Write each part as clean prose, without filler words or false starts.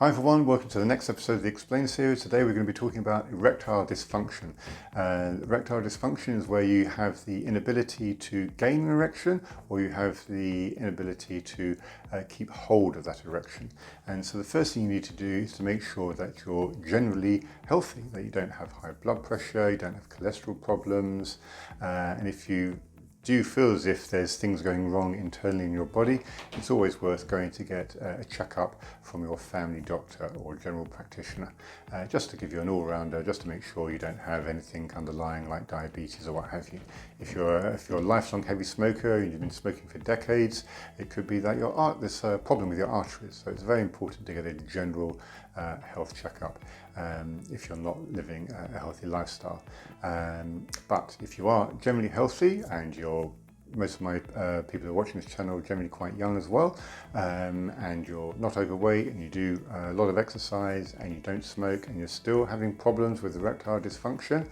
Hi everyone, welcome to the next episode of the Explain series. Today we're going to be talking about erectile dysfunction. Erectile dysfunction is where you have the inability to gain an erection, or you have the inability to keep hold of that erection. And so the first thing you need to do is to make sure that you're generally healthy, that you don't have high blood pressure, you don't have cholesterol problems, and if you do feel as if there's things going wrong internally in your body, it's always worth going to get a checkup from your family doctor or general practitioner, just to give you an all-rounder, just to make sure you don't have anything underlying like diabetes or what have you. If you're a lifelong heavy smoker and you've been smoking for decades, it could be that there's a problem with your arteries. So it's very important to get a general health checkup if you're not living a healthy lifestyle. But if you are generally healthy and most of my people who are watching this channel are generally quite young as well, and you're not overweight and you do a lot of exercise and you don't smoke and you're still having problems with erectile dysfunction,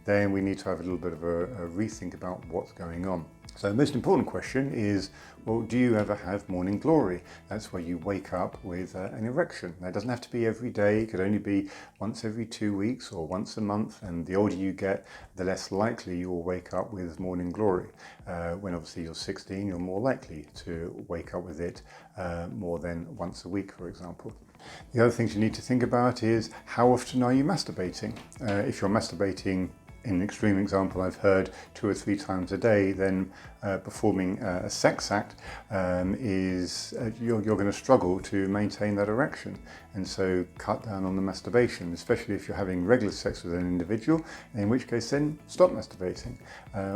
then we need to have a little bit of a rethink about what's going on. So the most important question is, well, do you ever have morning glory? That's where you wake up with an erection. Now, it doesn't have to be every day. It could only be once every 2 weeks or once a month. And the older you get, the less likely you will wake up with morning glory. When obviously you're 16, you're more likely to wake up with it more than once a week, for example. The other things you need to think about is, how often are you masturbating? If you're masturbating, in an extreme example I've heard, 2 or 3 times a day, then performing a sex act you're going to struggle to maintain that erection. And so cut down on the masturbation, especially if you're having regular sex with an individual, in which case then stop masturbating.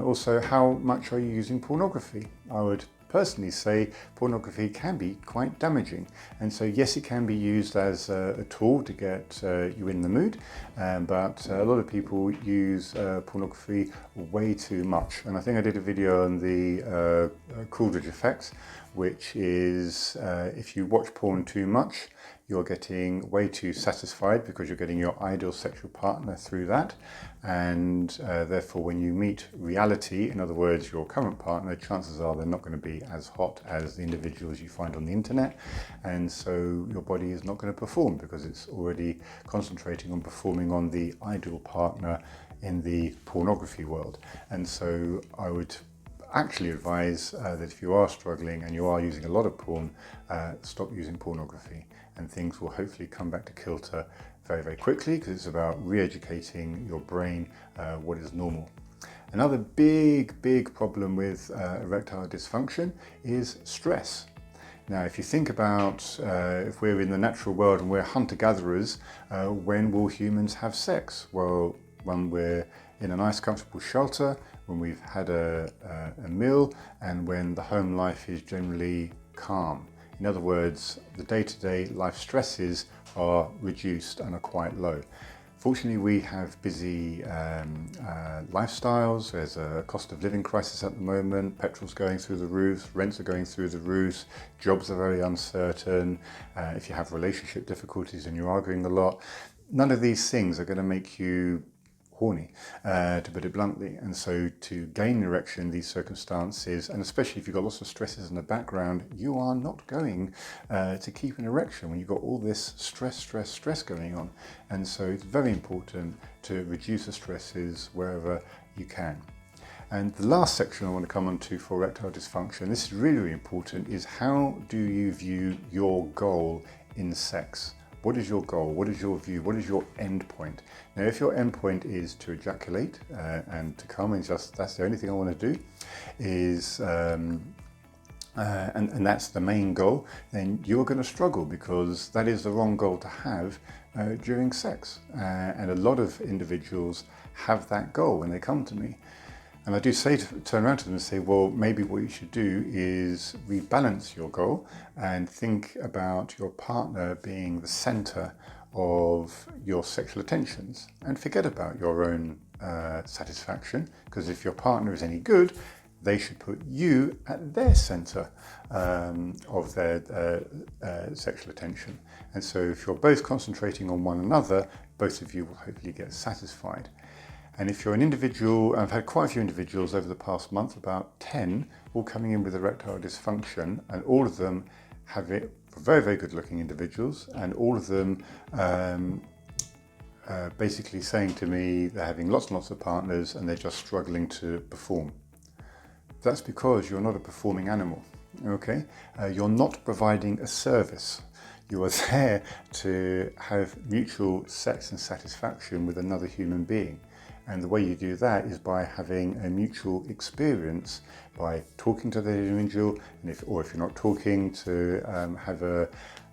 Also, how much are you using pornography? I would personally say pornography can be quite damaging, and so yes, it can be used as a tool to get you in the mood, but a lot of people use pornography way too much. And I think I did a video on the Coolidge effect, which is if you watch porn too much, you're getting way too satisfied because you're getting your ideal sexual partner through that, and therefore when you meet reality, in other words your current partner, chances are they're not going to be as hot as the individuals you find on the internet, and so your body is not going to perform because it's already concentrating on performing on the ideal partner in the pornography world. And so I would actually advise that if you are struggling and you are using a lot of porn, stop using pornography, and things will hopefully come back to kilter very, very quickly, because it's about re-educating your brain what is normal. Another big problem with erectile dysfunction is stress. Now, if you think about if we're in the natural world and we're hunter-gatherers, when will humans have sex? Well, when we're in a nice comfortable shelter, when we've had a meal, and when the home life is generally calm. In other words, the day-to-day life stresses are reduced and are quite low. Fortunately, we have busy lifestyles. There's a cost of living crisis at the moment. Petrol's going through the roof, rents are going through the roof, jobs are very uncertain. If you have relationship difficulties and you're arguing a lot, none of these things are going to make you horny, to put it bluntly. And so to gain an erection in these circumstances, and especially if you've got lots of stresses in the background, you are not going to keep an erection when you've got all this stress going on. And so it's very important to reduce the stresses wherever you can. And the last section I want to come on to for erectile dysfunction, this is really, really important, is how do you view your goal in sex? What is your goal? What is your view? What is your end point? Now, if your end point is to ejaculate and to come, and just that's the only thing I want to do, is and that's the main goal, then you're going to struggle, because that is the wrong goal to have during sex. And a lot of individuals have that goal when they come to me. And I do turn around to them and say, well, maybe what you should do is rebalance your goal and think about your partner being the center of your sexual attentions, and forget about your own satisfaction, because if your partner is any good, they should put you at their center of their sexual attention. And so if you're both concentrating on one another, both of you will hopefully get satisfied. And if you're an individual, I've had quite a few individuals over the past month, about 10, all coming in with erectile dysfunction, and all of them have it very, very good looking individuals, and all of them basically saying to me they're having lots and lots of partners and they're just struggling to perform. That's because you're not a performing animal, okay? You're not providing a service. You are there to have mutual sex and satisfaction with another human being. And the way you do that is by having a mutual experience, by talking to the individual, and if you're not talking, to have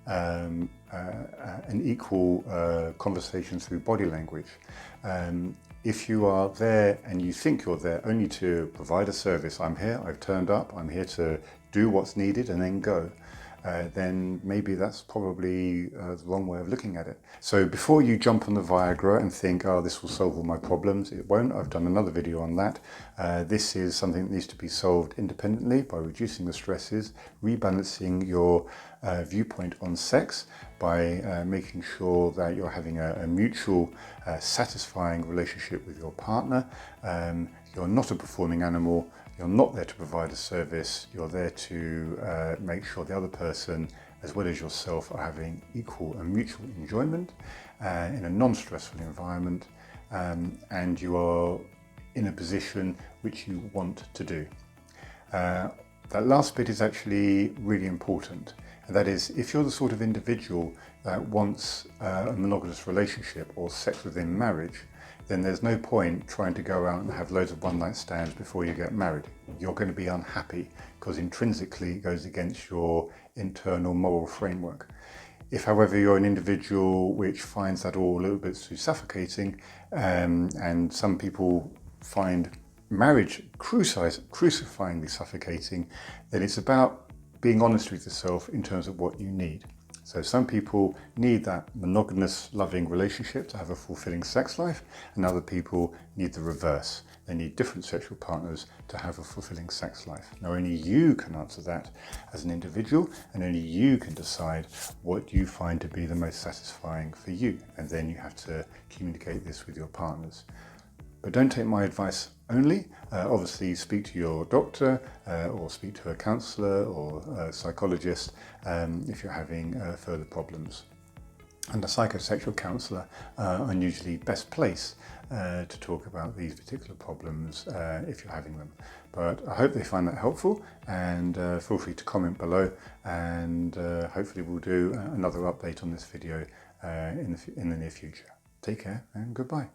an equal conversation through body language. If you are there and you think you're there only to provide a service, I'm here, I've turned up, I'm here to do what's needed and then go, then maybe that's probably the wrong way of looking at it. So before you jump on the Viagra and think, oh, this will solve all my problems, it won't. I've done another video on that. This is something that needs to be solved independently by reducing the stresses, rebalancing your viewpoint on sex, by making sure that you're having a mutual satisfying relationship with your partner. You're not a performing animal. You're not there to provide a service. You're there to make sure the other person, as well as yourself, are having equal and mutual enjoyment in a non-stressful environment, and you are in a position which you want to do. That last bit is actually really important, and that is, if you're the sort of individual that wants a monogamous relationship or sex within marriage, then there's no point trying to go out and have loads of one-night stands before you get married. You're going to be unhappy because intrinsically it goes against your internal moral framework. If, however, you're an individual which finds that all a little bit too suffocating, and some people find marriage crucifyingly suffocating, then it's about being honest with yourself in terms of what you need. So some people need that monogamous, loving relationship to have a fulfilling sex life, and other people need the reverse. They need different sexual partners to have a fulfilling sex life. Now, only you can answer that as an individual, and only you can decide what you find to be the most satisfying for you. And then you have to communicate this with your partners. But don't take my advice only. Obviously speak to your doctor or speak to a counsellor or a psychologist if you're having further problems. And a psychosexual counsellor are usually best placed to talk about these particular problems if you're having them. But I hope they find that helpful, and feel free to comment below, and hopefully we'll do another update on this video in the near future. Take care and goodbye.